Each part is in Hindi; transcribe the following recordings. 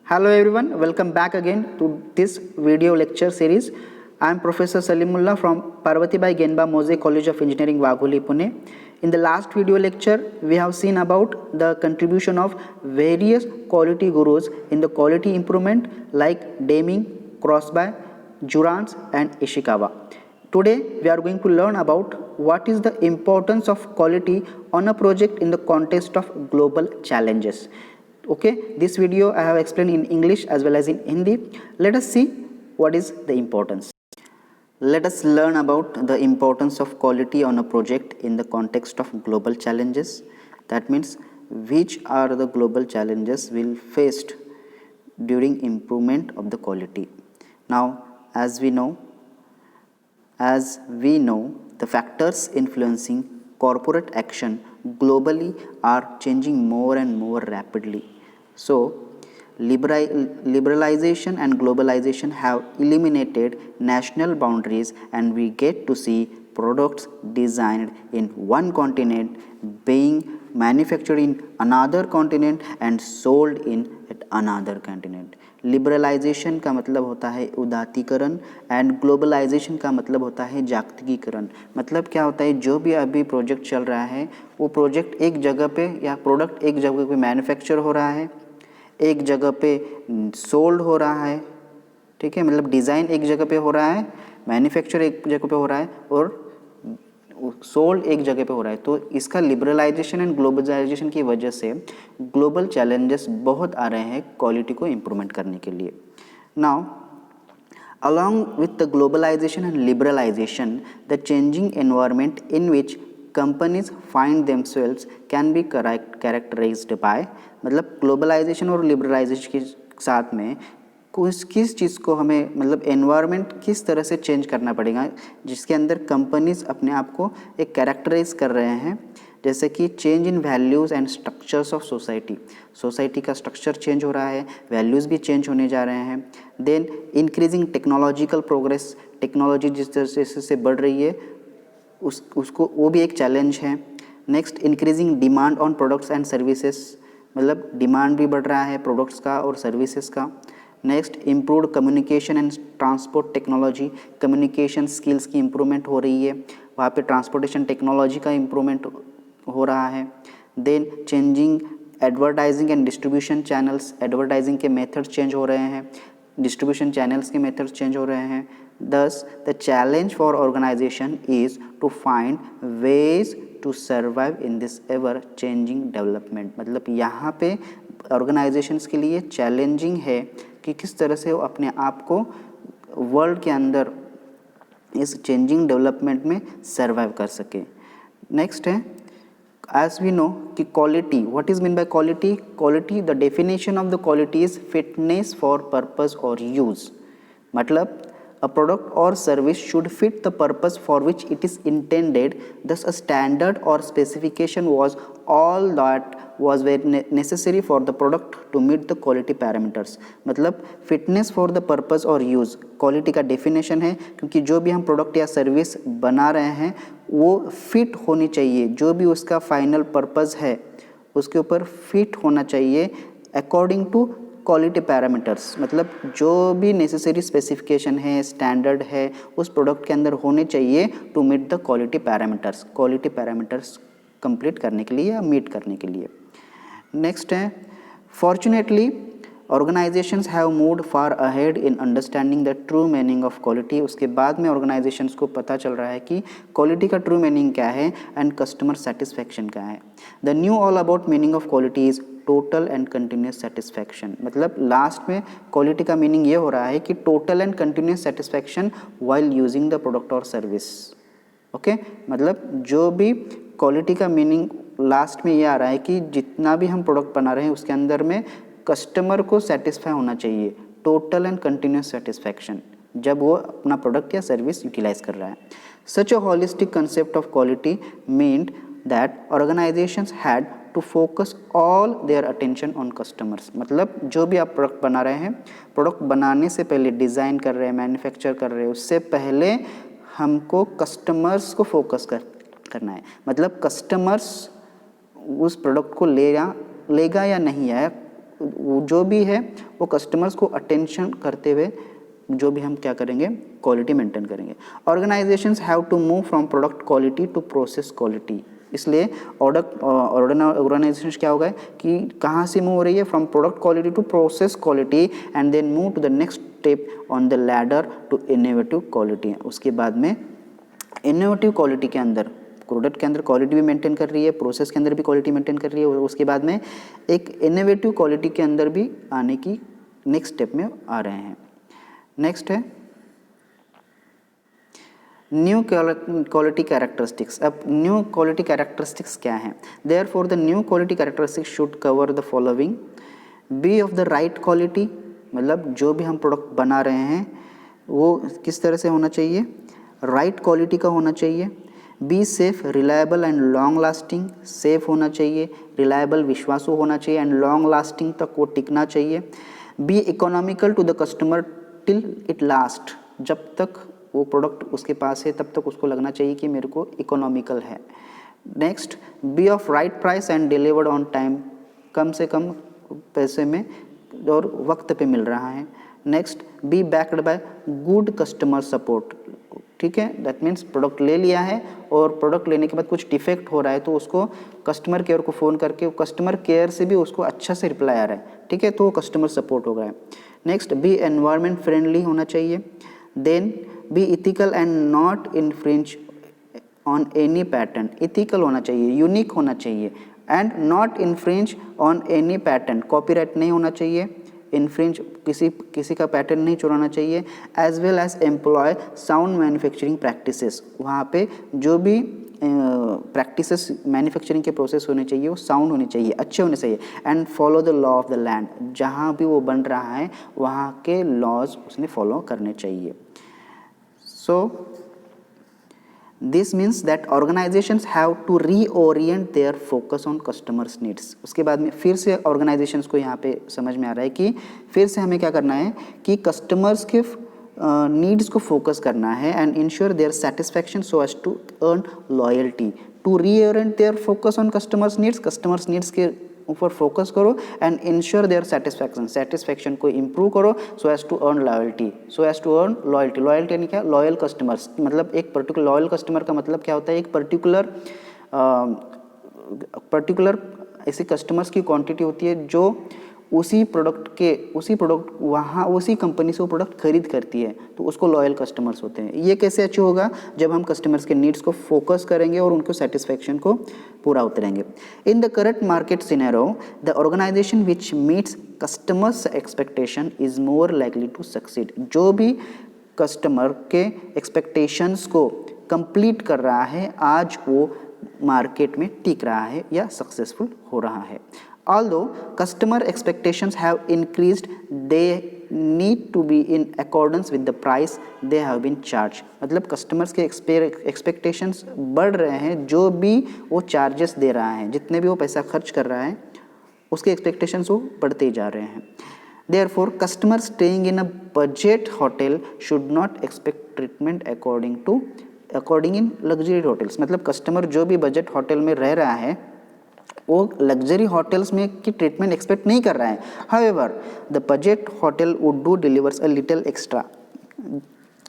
Hello everyone, welcome back again to this video lecture series. I am Professor Salimullah from Parvatibai Genba Mose College of Engineering, Wagholi, Pune. In the last video lecture, we have seen about the contribution of various quality gurus in the quality improvement like Deming, Crosby, Jurans and Ishikawa. Today, we are going to learn about what is the importance of quality on a project in the context of global challenges. Okay, this video I have explained in English as well as in Hindi. Let us see what is the importance. Let us learn about the importance of quality on a project in the context of global challenges. That means which are the global challenges will faced during improvement of the quality. Now, as we know, the factors influencing corporate action globally are changing more and more rapidly. So, liberalization and globalization have eliminated national boundaries, and we get to see products designed in one continent being manufactured in another continent and sold in another continent. Liberalisation का मतलब होता है उदातीकरण एंड ग्लोबलाइजेशन का मतलब होता है जागतिकीकरण। मतलब क्या होता है, जो भी अभी प्रोजेक्ट चल रहा है वो प्रोजेक्ट एक जगह पे या प्रोडक्ट एक जगह पे मैन्युफैक्चर हो रहा है, एक जगह पे सोल्ड हो रहा है, ठीक है। मतलब डिज़ाइन एक जगह पे हो रहा है, मैन्युफैक्चर एक जगह पे हो रहा है और सोल्ड एक जगह पे हो रहा है। तो इसका लिबरलाइजेशन एंड ग्लोबलाइजेशन की वजह से ग्लोबल चैलेंजेस बहुत आ रहे हैं क्वालिटी को इम्प्रूवमेंट करने के लिए। Now along with the globalization and liberalization, the changing environment in which companies find themselves can be characterized by, मतलब ग्लोबलाइजेशन और लिबरलाइजेशन के साथ में किस चीज़ को हमें मतलब एनवायरनमेंट किस तरह से चेंज करना पड़ेगा जिसके अंदर कंपनीज अपने आप को एक कैरेक्टराइज कर रहे हैं। जैसे कि change in values and structures of society का स्ट्रक्चर चेंज हो रहा है, वैल्यूज़ भी चेंज होने जा रहे हैं। Then increasing technological progress, technology जिस तरह से बढ़ रही है उसको वो भी एक चैलेंज है। Next increasing demand on products and services, मतलब डिमांड भी बढ़ रहा है प्रोडक्ट्स का और सर्विसेज का। Next improved communication and transport technology, communication skills की इम्प्रूवमेंट हो रही है, वहाँ पे ट्रांसपोर्टेशन टेक्नोलॉजी का इम्प्रूवमेंट हो रहा है। Then changing advertising and distribution channels, advertising के मेथड्स चेंज हो रहे हैं, डिस्ट्रीब्यूशन चैनल्स के मेथड्स चेंज हो रहे हैं। Thus the challenge for organisation is to find ways to survive in this ever changing development, मतलब यहाँ पे ऑर्गेनाइजेशंस के लिए चैलेंजिंग है कि किस तरह से वो अपने आप को वर्ल्ड के अंदर इस चेंजिंग डेवलपमेंट में सर्वाइव कर सके। नेक्स्ट है एज वी नो कि quality, what is mean by quality. Quality, the definition of the quality is fitness for purpose और यूज, मतलब a product or service should fit the purpose for which it is intended. Thus a standard or specification was all that was very necessary for the product to meet the quality parameters। मतलब फिटनेस फॉर द पर्पस और यूज़ क्वालिटी का डेफिनेशन है, क्योंकि जो भी हम प्रोडक्ट या सर्विस बना रहे हैं वो फिट होनी चाहिए, जो भी उसका फाइनल पर्पस है उसके ऊपर फिट होना चाहिए अकॉर्डिंग टू क्वालिटी पैरामीटर्स। मतलब जो भी नेसेसरी स्पेसिफिकेशन है, स्टैंडर्ड है, उस प्रोडक्ट के अंदर होने चाहिए to meet the quality parameters complete करने के लिए या मीट करने के लिए। नेक्स्ट है fortunately organisations have moved far ahead in understanding the true meaning of quality. उसके बाद में ऑर्गेनाइजेशंस को पता चल रहा है कि क्वालिटी का ट्रू मीनिंग क्या है एंड कस्टमर सेटिस्फैक्शन क्या है। The knew all about meaning of quality is total and continuous satisfaction, मतलब लास्ट में क्वालिटी का मीनिंग ये हो रहा है कि total and continuous satisfaction while using the product और सर्विस। ओके, मतलब जो भी क्वालिटी का मीनिंग लास्ट में ये आ रहा है कि जितना भी हम प्रोडक्ट बना रहे हैं उसके अंदर में कस्टमर को सेटिस्फाई होना चाहिए, टोटल एंड कंटिन्यूस सेटिस्फैक्शन, जब वो अपना प्रोडक्ट या सर्विस यूटिलाइज कर रहा है। Such a holistic concept of quality meant that organisations had to focus all their attention on customers, मतलब जो भी आप प्रोडक्ट बना रहे हैं, प्रोडक्ट बनाने से पहले डिज़ाइन कर रहे हैं, मैन्युफैक्चर कर रहे हैं, उससे पहले हमको कस्टमर्स को फोकस करना है। मतलब कस्टमर्स उस प्रोडक्ट को लेगा या नहीं आया, जो भी है वो कस्टमर्स को अटेंशन करते हुए जो भी हम क्या करेंगे, क्वालिटी मेंटेन करेंगे। Organisations have to move from product quality to process quality. इसलिए ऑर्गेनाइजेशन क्या होगा कि कहाँ से मूव हो रही है, from product quality to process quality and then move to the next step on the ladder to innovative quality. उसके बाद में इनोवेटिव क्वालिटी के अंदर, प्रोडक्ट के अंदर क्वालिटी भी मेंटेन कर रही है, प्रोसेस के अंदर भी क्वालिटी मेंटेन कर रही है, और उसके बाद में एक इनोवेटिव क्वालिटी के अंदर भी आने की नेक्स्ट स्टेप में आ रहे हैं। नेक्स्ट है न्यू क्वालिटी कैरेक्टरिस्टिक्स। अब न्यू क्वालिटी कैरेक्टरिस्टिक्स क्या हैं? Therefore the new quality characteristics should cover the following: be of the right quality, मतलब जो भी हम प्रोडक्ट बना रहे हैं वो किस तरह से होना चाहिए, राइट क्वालिटी का होना चाहिए। Be safe, reliable and long lasting, safe होना चाहिए, रिलायबल विश्वासु होना चाहिए एंड लॉन्ग लास्टिंग तक वो टिकना चाहिए। Be economical to the customer till it last, जब तक वो प्रोडक्ट उसके पास है तब तक उसको लगना चाहिए कि मेरे को इकोनॉमिकल है। Next, be of right price and delivered on time, कम से कम पैसे में और वक्त पे मिल रहा है। Next, B backed by good customer support, ठीक है, दैट मीन्स प्रोडक्ट ले लिया है और प्रोडक्ट लेने के बाद कुछ डिफेक्ट हो रहा है तो उसको कस्टमर केयर को फ़ोन करके कस्टमर केयर से भी उसको अच्छा से रिप्लाई आ रहा है, ठीक है, तो वो कस्टमर सपोर्ट हो गया है। नेक्स्ट, बी एनवायरनमेंट फ्रेंडली होना चाहिए। Then be ethical and not infringe on any pattern, ethical होना चाहिए, यूनिक होना चाहिए and not infringe on any pattern, copyright नहीं होना चाहिए, इन्फ्रिंज किसी का पैटर्न नहीं चुराना चाहिए। As well as employ sound manufacturing practices, वहाँ पे जो भी प्रैक्टिसेस मैन्युफैक्चरिंग के प्रोसेस होने चाहिए वो साउंड होने चाहिए, अच्छे होने चाहिए। And follow the law of the land, जहाँ भी वो बन रहा है वहाँ के लॉज उसने फॉलो करने चाहिए। So this means that organisations have to reorient their focus on customers needs. उसके बाद में फिर से ऑर्गेनाइजेशंस को यहाँ पे समझ में आ रहा है कि फिर से हमें क्या करना है कि कस्टमर्स के नीड्स को फोकस करना है and ensure their satisfaction so as to earn loyalty. To reorient their focus on customers needs के ऊपर फोकस करो एंड इंश्योर देयर सेटिस्फैक्शन को इम्प्रूव करो so as to earn loyalty. Loyalty यानी क्या, लॉयल कस्टमर्स, मतलब एक पर्टिकुलर लॉयल कस्टमर का मतलब क्या होता है, एक पर्टिकुलर ऐसे कस्टमर्स की क्वांटिटी होती है जो उसी प्रोडक्ट वहाँ उसी कंपनी से वो प्रोडक्ट खरीद करती है, तो उसको लॉयल कस्टमर्स होते हैं। ये कैसे अचीव होगा, जब हम कस्टमर्स के नीड्स को फोकस करेंगे और उनको सेटिस्फैक्शन को पूरा उतरेंगे। In the current market scenario the organisation which meets customers expectation is more likely to succeed. जो भी कस्टमर के एक्सपेक्टेशंस को कंप्लीट कर रहा है आज वो मार्केट में टिक रहा है या सक्सेसफुल हो रहा है। Although customer expectations have increased, they need to be in accordance with the price they have been charged। मतलब कस्टमर्स के एक्सपेक्टेशंस बढ़ रहे हैं, जो भी वो चार्जेस दे रहा है, जितने भी वो पैसा खर्च कर रहा है उसके एक्सपेक्टेशंस वो बढ़ते ही जा रहे हैं। Therefore, customers staying in a budget hotel should not expect treatment according in luxury hotels। मतलब कस्टमर जो भी बजट होटल में रह रहा है वो लग्जरी होटल्स में की ट्रीटमेंट एक्सपेक्ट नहीं कर रहा है। However the budget hotel would do delivers a little extra.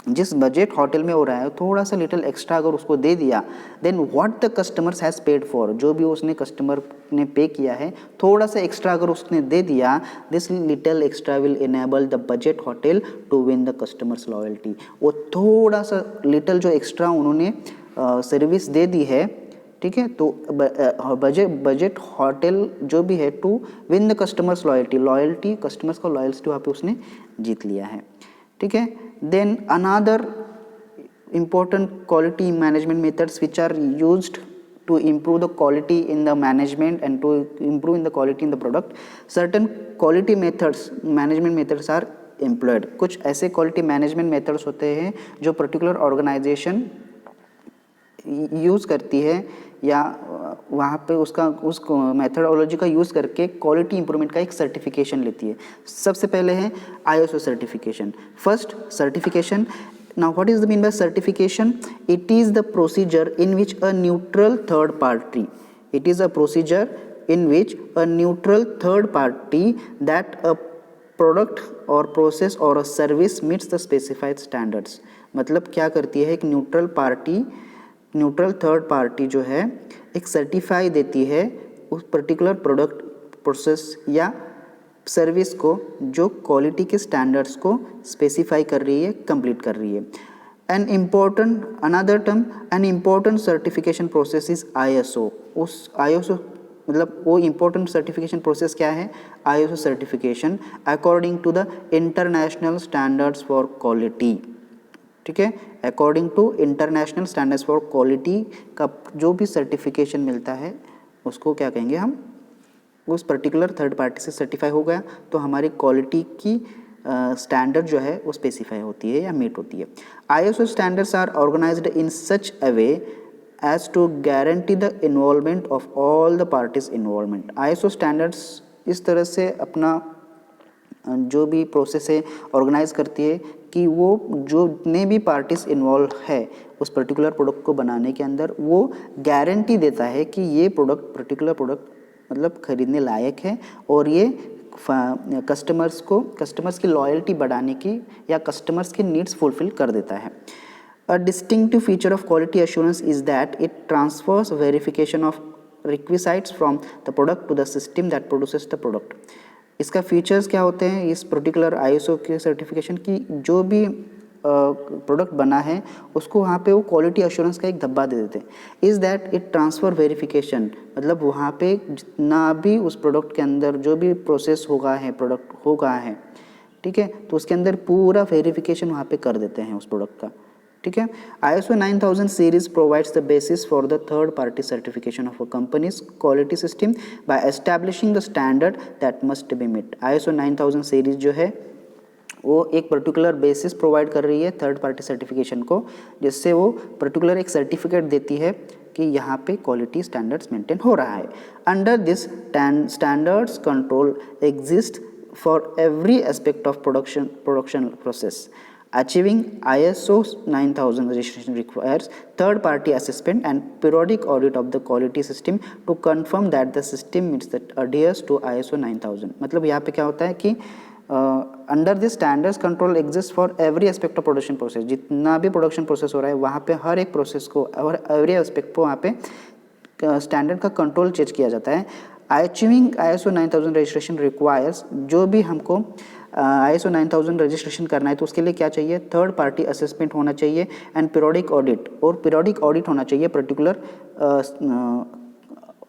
जिस बजट होटल में हो रहा है थोड़ा सा लिटिल एक्स्ट्रा अगर उसको दे दिया, then what the customers has paid for, जो भी उसने कस्टमर ने पे किया है थोड़ा सा एक्स्ट्रा अगर उसने दे दिया, this little extra will enable the budget hotel to win the customers loyalty. वो थोड़ा सा लिटिल जो एक्स्ट्रा उन्होंने सर्विस दे दी है, ठीक है, तो बजट होटल जो भी है to win the customers loyalty customers का लॉयल्टी वहाँ पे उसने जीत लिया है, ठीक है। Then another important quality management methods which are used to improve the quality in the management and to improve in the quality in the product, certain quality methods management methods are employed। कुछ ऐसे quality management methods होते हैं जो particular organization यूज़ करती है या वहाँ पे उस मेथडोलॉजी का यूज़ करके क्वालिटी इंप्रूवमेंट का एक सर्टिफिकेशन लेती है। सबसे पहले है ISO certification. First certification, now what is the mean by certification? It is the procedure in which a neutral third party, it is a procedure in which a neutral third party that a product or process or a service meets the specified standards। मतलब क्या करती है, एक न्यूट्रल थर्ड पार्टी जो है एक सर्टिफाई देती है उस पर्टिकुलर प्रोडक्ट, प्रोसेस या सर्विस को जो क्वालिटी के स्टैंडर्ड्स को स्पेसिफाई कर रही है, कंप्लीट कर रही है। Another term an important certification process is ISO। उस ISO मतलब वो इम्पोर्टेंट सर्टिफिकेशन प्रोसेस क्या है, ISO certification according to the international standards for quality. ठीक है, according to international standards for quality का जो भी सर्टिफिकेशन मिलता है उसको क्या कहेंगे हम, उस पर्टिकुलर थर्ड पार्टी से सर्टिफाई हो गया तो हमारी क्वालिटी की स्टैंडर्ड जो है वो स्पेसिफाई होती है या मीट होती है। ISO standards are organised in such a way as to guarantee the involvement of all the parties involvement. ISO standards इस तरह से अपना जो भी प्रोसेस है ऑर्गेनाइज करती है कि वो जो जितने भी पार्टीज इन्वॉल्व है उस पर्टिकुलर प्रोडक्ट को बनाने के अंदर वो गारंटी देता है कि ये प्रोडक्ट, पर्टिकुलर प्रोडक्ट मतलब खरीदने लायक है और ये कस्टमर्स की लॉयल्टी बढ़ाने की या कस्टमर्स की नीड्स फुलफिल कर देता है। A distinctive feature of quality assurance is that it transfers verification of requisites from the product to the system that produces the product। इसका फीचर्स क्या होते हैं इस पर्टिकुलर ISO के सर्टिफिकेशन की, जो भी प्रोडक्ट बना है उसको वहाँ पे वो क्वालिटी अश्योरेंस का एक धब्बा दे देते हैं। Is that it transfer verification, मतलब वहाँ पे जितना भी उस प्रोडक्ट के अंदर जो भी प्रोसेस होगा है, प्रोडक्ट होगा है, ठीक है, तो उसके अंदर पूरा वेरिफिकेशन वहाँ पे कर देते हैं उस प्रोडक्ट का। ठीक है, ISO 9000 series provides the basis for the third party certification of a company's quality system by establishing the standard that must be met। ISO 9000 series जो है वो एक पर्टिकुलर बेसिस प्रोवाइड कर रही है थर्ड पार्टी सर्टिफिकेशन को, जिससे वो पर्टिकुलर एक सर्टिफिकेट देती है कि यहाँ पे क्वालिटी स्टैंडर्ड्स मेंटेन हो रहा है। Under this standards control exist for every aspect of production process. Achieving ISO 9000 registration requires third-party assessment and periodic audit of the quality system to confirm that the system meets that adheres to ISO 9000। मतलब यहाँ पे क्या होता है कि under this standards control exist for every aspect of production process. जितना भी प्रोडक्शन प्रोसेस हो रहा है वहाँ पे हर एक प्रोसेस को और एवरी एस्पेक्ट को वहाँ पे स्टैंडर्ड का कंट्रोल चेक किया जाता है। अचीविंग ISO 9000 रजिस्ट्रेशन रिक्वायर्स, जो भी हमको ISO 9000 रजिस्ट्रेशन करना है तो उसके लिए क्या चाहिए, थर्ड पार्टी असेसमेंट होना चाहिए एंड पीरियोडिक ऑडिट, और पीरियोडिक ऑडिट होना चाहिए particular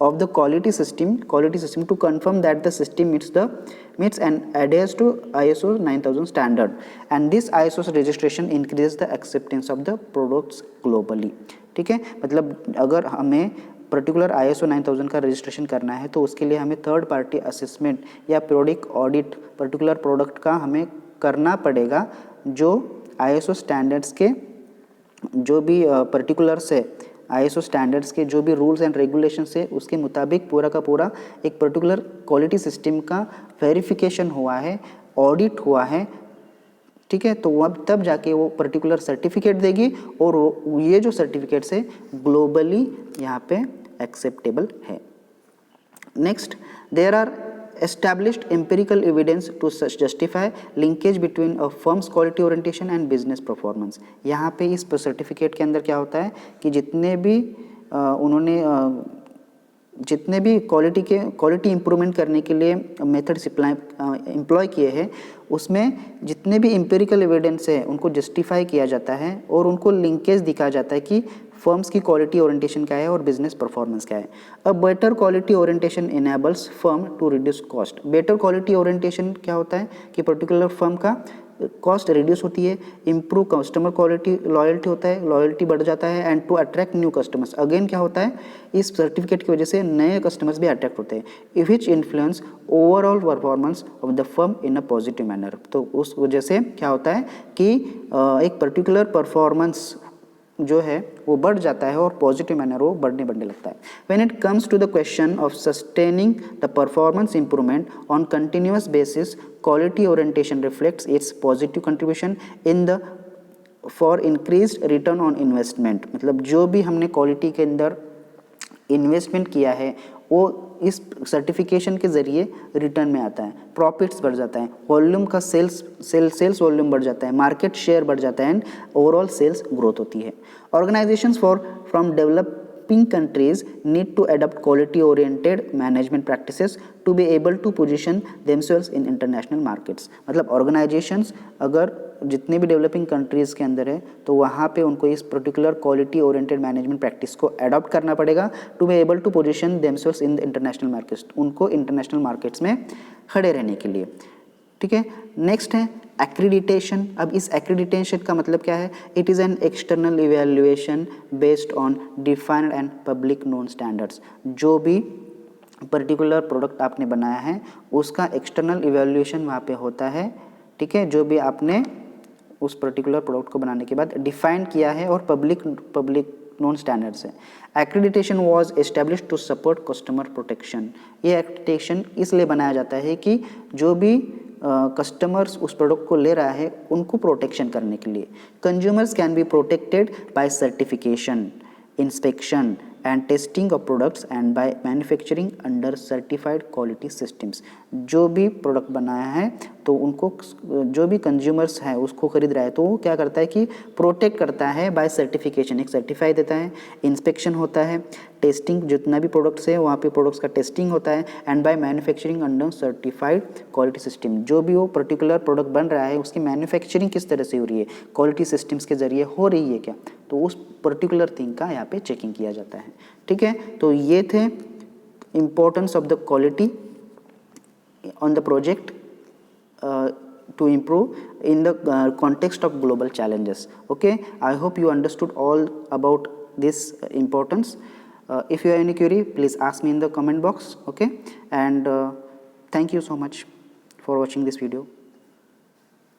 of the quality system to confirm that the system meets and adheres to ISO 9000 standard, and this ISO registration increases the acceptance of the products globally। ठीक है, मतलब अगर हमें पर्टिकुलर ISO 9000 का रजिस्ट्रेशन करना है तो उसके लिए हमें थर्ड पार्टी असेसमेंट या पीरियोडिक ऑडिट पर्टिकुलर प्रोडक्ट का हमें करना पड़ेगा, जो ISO स्टैंडर्ड्स के जो भी पर्टिकुलर से ISO स्टैंडर्ड्स के जो भी रूल्स एंड रेगुलेशंस है उसके मुताबिक पूरा का पूरा एक पर्टिकुलर क्वालिटी सिस्टम का वेरिफिकेशन हुआ है, ऑडिट हुआ है। ठीक है, तो अब तब जाके वो पर्टिकुलर सर्टिफिकेट देगी और ये जो सर्टिफिकेट्स है ग्लोबली यहाँ पे एक्सेप्टेबल है। Next, there are established empirical evidence to justify linkage between a firm's quality orientation and business performance। यहाँ पे इस सर्टिफिकेट के अंदर क्या होता है कि जितने भी उन्होंने जितने भी क्वालिटी इंप्रूवमेंट करने के लिए मेथड्स एम्प्लॉय किए हैं उसमें जितने भी एम्पिरिकल एविडेंस है उनको जस्टिफाई किया जाता है और उनको लिंकेज दिखाया जाता है कि फर्म्स की क्वालिटी ओरिएंटेशन क्या है और बिजनेस परफॉर्मेंस क्या है। A better quality orientation enables firm to reduce cost. Better quality orientation क्या होता है कि पर्टिकुलर फर्म का कॉस्ट रिड्यूस होती है, इम्प्रूव कस्टमर क्वालिटी, लॉयल्टी होता है, लॉयल्टी बढ़ जाता है and to attract new customers. Again क्या होता है, इस सर्टिफिकेट की वजह से नए कस्टमर्स भी अट्रैक्ट होते हैं। Which influence overall performance of the firm in a positive manner. तो उस वजह से क्या होता है कि एक पर्टिकुलर परफॉर्मेंस जो है वो बढ़ जाता है और पॉजिटिव मैनर वो बढ़ने लगता है। When it comes to the question of sustaining the performance improvement on continuous basis, quality orientation reflects its positive contribution in the for increased return on investment. मतलब जो भी हमने क्वालिटी के अंदर इन्वेस्टमेंट किया है वो इस सर्टिफिकेशन के ज़रिए रिटर्न में आता है, प्रॉफिट्स बढ़ जाता है, वॉल्यूम का सेल्स वॉल्यूम बढ़ जाता है, मार्केट शेयर बढ़ जाता है एंड ओवरऑल सेल्स ग्रोथ होती है। Organisations from developing countries need to adopt quality oriented management practices to be able to position themselves in international markets। मतलब ऑर्गेनाइजेशंस अगर जितने भी डेवलपिंग कंट्रीज़ के अंदर है तो वहाँ पे उनको इस particular quality oriented management practice को अडॉप्ट करना पड़ेगा to be able to position themselves in the international markets, उनको इंटरनेशनल मार्केट्स में खड़े रहने के लिए। ठीक है, नेक्स्ट है एक्रीडिटेशन। अब इस एक्रीडिटेशन का मतलब क्या है? It is an external evaluation based on defined and public known standards. जो भी पर्टिकुलर प्रोडक्ट आपने बनाया है उसका एक्सटर्नल इवैल्यूएशन वहाँ पे होता है। ठीक है, जो भी आपने उस पर्टिकुलर प्रोडक्ट को बनाने के बाद डिफाइन किया है और पब्लिक नॉन स्टैंडर्ड्स है। Accreditation was established to support customer protection. ये एक्रीडिटेशन इसलिए बनाया जाता है कि जो भी कस्टमर्स उस प्रोडक्ट को ले रहा है उनको प्रोटेक्शन करने के लिए। Consumers can be protected by certification, inspection and testing of products and by manufacturing under certified quality systems. जो भी प्रोडक्ट बनाया है तो उनको जो भी कंज्यूमर्स है उसको खरीद रहा है तो वो क्या करता है कि प्रोटेक्ट करता है बाय सर्टिफिकेशन, एक सर्टिफाई देता है, इंस्पेक्शन होता है, टेस्टिंग जितना भी प्रोडक्ट्स है वहाँ पे प्रोडक्ट्स का टेस्टिंग होता है and by manufacturing under certified quality system. जो भी वो पर्टिकुलर प्रोडक्ट बन रहा है उसकी मैन्युफैक्चरिंग किस तरह से हो रही है, क्वालिटी सिस्टम्स के ज़रिए हो रही है क्या, तो उस पर्टिकुलर थिंग का यहाँ पे चेकिंग किया जाता है। ठीक है, तो ये थे importance of the quality on the project to improve in the context of global challenges. Okay, I hope you understood all about this importance. If you have any query, please ask me in the comment box. Okay, and thank you so much for watching this video.